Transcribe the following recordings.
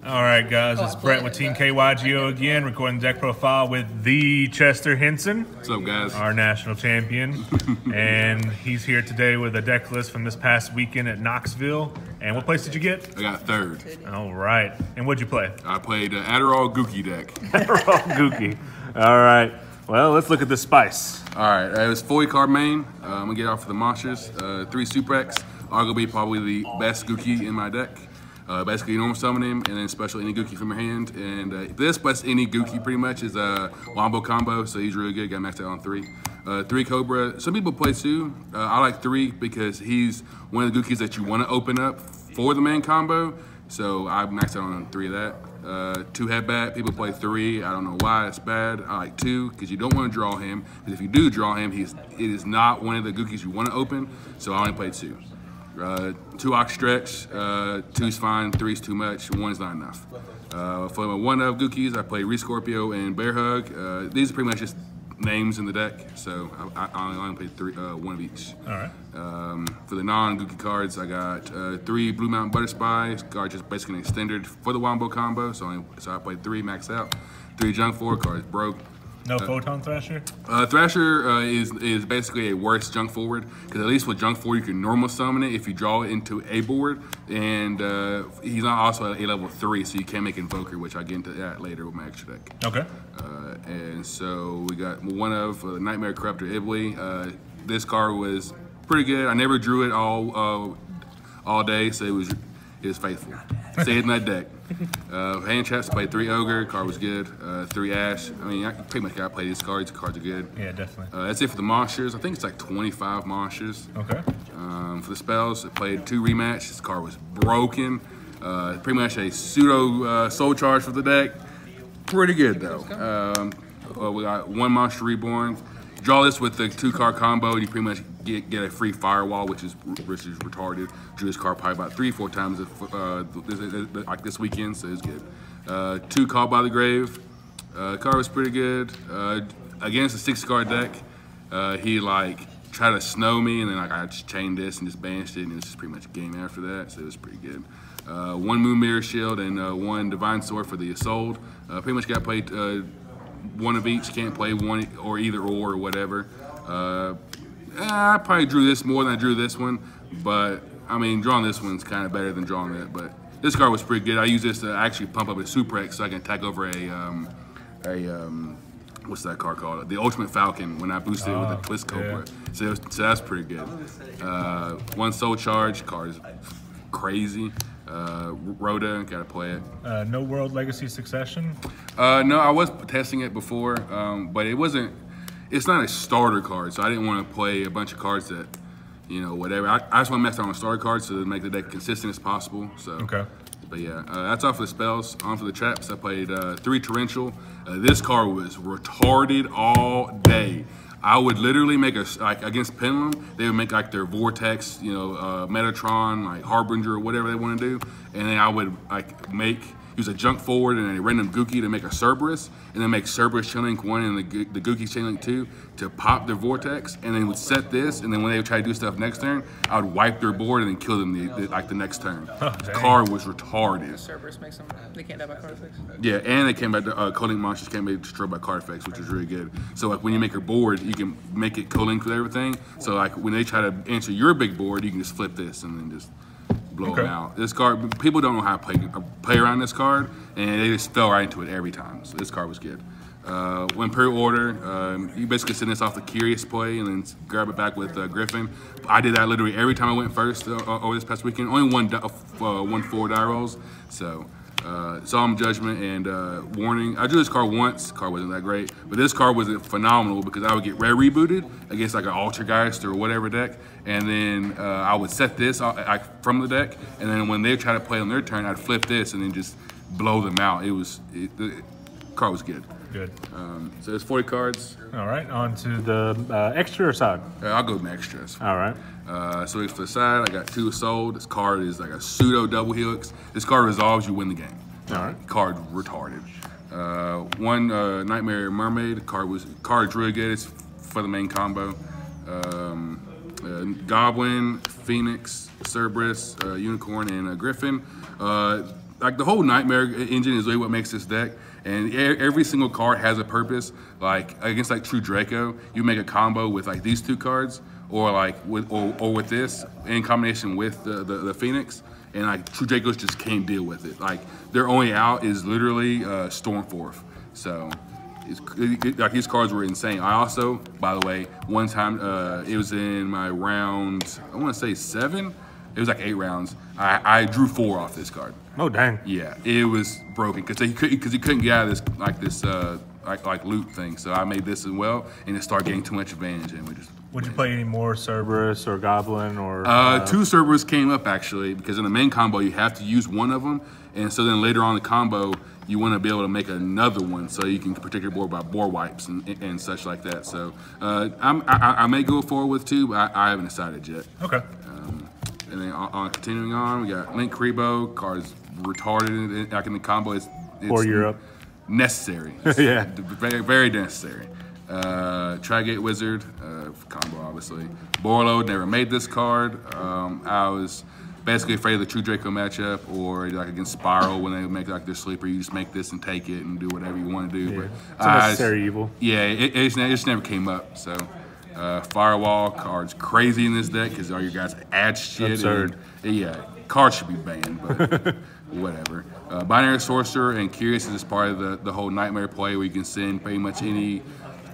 All right, guys, it's Brett with Team KYGO again, recording the deck profile with the Chester Henson. What's up, guys? Our national champion. And he's here today with a deck list from this past weekend at Knoxville. And what place did you get? I got third. All right. And what'd you play? I played Adderall Gouki deck. Adderall Gouki. All right. Well, let's look at the spice. All right, it was 40 card main. I'm gonna get off for the monsters. 3 Suprex. Arguably probably the best Gouki in my deck. Basically, normal summon him, and then special any Gouki from your hand. And this plus any Gouki pretty much is a wombo combo, so he's really good. Got maxed out on 3. 3 Cobra. Some people play 2. I like 3 because he's one of the Goukis that you want to open up for the main combo. So I maxed out on 3 of that. 2 Headbat. People play 3. I don't know why it's bad. I like 2 because you don't want to draw him. Because if you do draw him, it is not one of the Goukis you want to open. So I only played 2. 2 Ox Stretch, 2's fine, 3's too much, 1's not enough. For my 1 of Goukis, I played Re-Scorpio and Bear Hug. These are pretty much just names in the deck, so I only played 1 of each. All right. For the non-Gouki cards, I got 3 Blue Mountain Butter Spy, card just basically an extender for the Wombo combo, so I played 3, maxed out. 3 Junk 4 cards, broke. No Photon Thrasher? Thrasher is basically a worse junk forward, because at least with junk forward you can normal summon it if you draw it into a board, and he's not also at a level 3, so you can't make Invoker, which I'll get into that later with my extra deck. Okay. And so we got 1 of Nightmare Corruptor Ibly. This card was pretty good. I never drew it all day, so it was faithful. Stayed in that deck. Hand traps, played 3 Ogre, card was good. 3 Ash. I mean, I pretty much gotta play these cards. The cards are good. Yeah, definitely. That's it for the monsters. I think it's like 25 monsters. Okay. For the spells, I played 2 Rematch. This card was broken. Pretty much a pseudo soul charge for the deck. Pretty good though. We got 1 Monster Reborn. Draw this with the 2 card combo, and you pretty much get a free Firewall, which is retarded. Drew this card probably about 3-4 times like this weekend, so it's good. 2 Called by the Grave. Card was pretty good. Against a 6 card deck, he like tried to snow me, and then like I just chained this and just banished it, and it was just pretty much a game after that, so it was pretty good. 1 Moon Mirror Shield and 1 Divine Sword for the Assault. Pretty much got played 1 of each, can't play 1 or either or whatever. I probably drew this more than I drew this one, but I mean, drawing this one's kind of better than drawing that. But this card was pretty good. I use this to actually pump up a Suprex so I can attack over what's that card called? The Ultimate Falcon when I boosted it with a Twist Cobra. Yeah. So that's pretty good. 1 Soul Charge, card is crazy. Rhoda, gotta play it. No World Legacy Succession? No, I was testing it before, but it's not a starter card, so I didn't want to play a bunch of cards that, you know, whatever. I just want to max out on starter cards so to make the deck consistent as possible. So, okay. But yeah, that's all for the spells. On for the traps, I played 3 Torrential. This card was retarded all day. I would literally make like against Pendulum, they would make like their Vortex, you know, Metatron, like Harbinger or whatever they want to do, and then I would like use a junk forward and a random Gouki to make a Cerberus, and then make Cerberus Chainlink 1 and the Gouki Chainlink 2 to pop their Vortex, and then would set this, and then when they would try to do stuff next turn, I would wipe their board and then kill them the next turn. Oh, the card was retarded. Cerberus makes them, they can't die by card effects. Yeah, and they came back to Co-Link monsters can't be destroyed by card effects, which is really good. So like when you make your board, you can make it Co-Link with everything. So like when they try to answer your big board, you can just flip this and then just blow them out. This card, people don't know how to play around this card, and they just fell right into it every time. So this card was good. When Imperial Order, you basically send this off the Curious play and then grab it back with Griffin. I did that literally every time I went first over this past weekend. Only one 4 die rolls. So Solemn Judgment and Warning. I drew this card once. The card wasn't that great, but this card was phenomenal because I would get rare rebooted against like an Altergeist or whatever deck, and then I would set this from the deck, and then when they try to play on their turn, I'd flip this and then just blow them out. The card was good. Good. So there's 40 cards. All right, on to the extra side. I'll go with my extras. All right. So for the side, I got 2 Sold. This card is like a pseudo double helix. This card resolves, you win the game. All right. Card retarded. 1 Nightmare Mermaid. Card's really good. It's for the main combo. Goblin, Phoenix, Cerberus, Unicorn, and Griffin. like the whole Nightmare engine is really what makes this deck, and every single card has a purpose. Like against like True Draco, you make a combo with like these two cards, or like with with this in combination with the Phoenix, and like True Dracos just can't deal with it. Like their only out is literally Stormforth. So like these cards were insane. I also, by the way, one time it was in my round, I want to say 7. It was like 8 rounds. I drew 4 off this card. Oh dang! Yeah, it was broken because he couldn't get out of this like loop thing. So I made this as well, and it started getting too much advantage, and we just. Would you play any more Cerberus or Goblin or? 2 Cerberus came up actually because in the main combo you have to use one of them, and so then later on in the combo you want to be able to make another one so you can protect your board by board wipes and such like that. So I may go forward with 2, but I haven't decided yet. Okay. And then continuing on, we got Link Kribo, cards retarded like in the combo. It's For Europe. Necessary. Yeah. Very, very necessary. Trigate Wizard, combo obviously. Borload, never made this card. I was basically afraid of the True Draco matchup, or like against Spiral when they make like their sleeper, you just make this and take it and do whatever you want to do. Yeah. But It's a necessary evil. Yeah, it just never came up. So Firewall cards crazy in this deck because all your guys add shit. Absurd. And, yeah, cards should be banned, but whatever. Binary Sorcerer and Curious is part of the whole Nightmare play where you can send pretty much any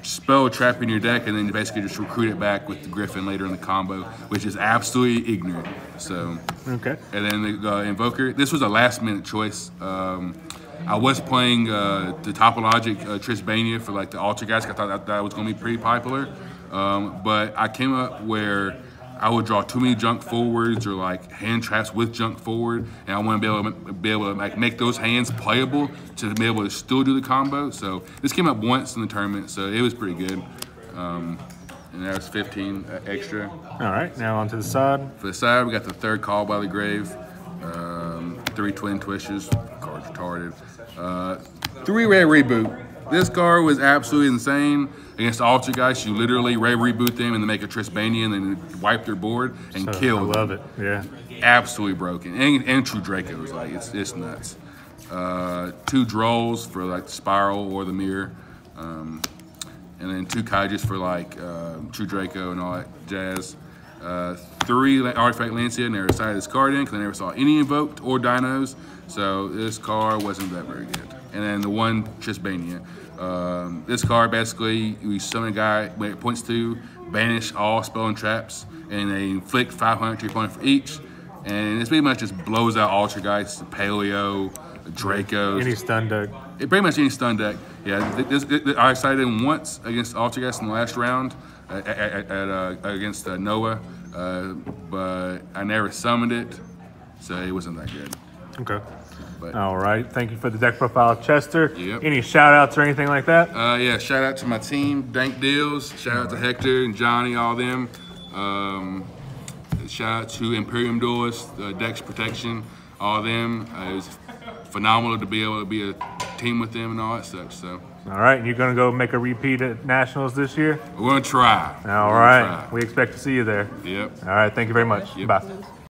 spell trap in your deck and then you basically just recruit it back with the Griffin later in the combo, which is absolutely ignorant. So okay. And then the Invoker. This was a last minute choice. I was playing the Topologic Trisbania for like the Alter guys. I thought that was going to be pretty popular, but I came up where I would draw too many junk forwards or like hand traps with junk forward, and I want to be able to like make those hands playable to be able to still do the combo. So this came up once in the tournament, so it was pretty good. And that was 15 extra. All right, now onto the side. For the side, we got the third Call by the Grave, 3 Twin Twisters, card's retarded. 3 Red Reboot. This card was absolutely insane. Against the Alter guys, you literally Red Reboot them and then make a Trisbania and then wipe their board and kill them. I love it, yeah. Absolutely broken. And True Dracos, like it's nuts. 2 Drolls for like the Spiral or the Mirror. And then 2 Kaijus for like True Draco and all that jazz. 3 Artifact Lancia, never decided this card in because I never saw any Invoked or Dinos. So this card wasn't that very good. And then the 1 Trisbania. This card basically, you summon a guy when it points to, banish all spell and traps, and they inflict 500 to your opponent for each. And it's pretty much just blows out Altergeist, Paleo, Dracos. Any stun deck. Pretty much any stun deck. Yeah, I decided him once against Altergeist in the last round against Noah, but I never summoned it, so it wasn't that good. Okay. But, all right. Thank you for the deck profile, Chester. Yep. Any shout outs or anything like that? Yeah, shout out to my team, Dank Deals. Shout out to Hector and Johnny, all them. Shout out to Imperium Duelist, Dex Protection, all them. It was phenomenal to be able to be a team with them and all that stuff. So. All right. You're going to go make a repeat at Nationals this year? We're going to try. All right. We expect to see you there. Yep. All right. Thank you very much. Yep. Bye.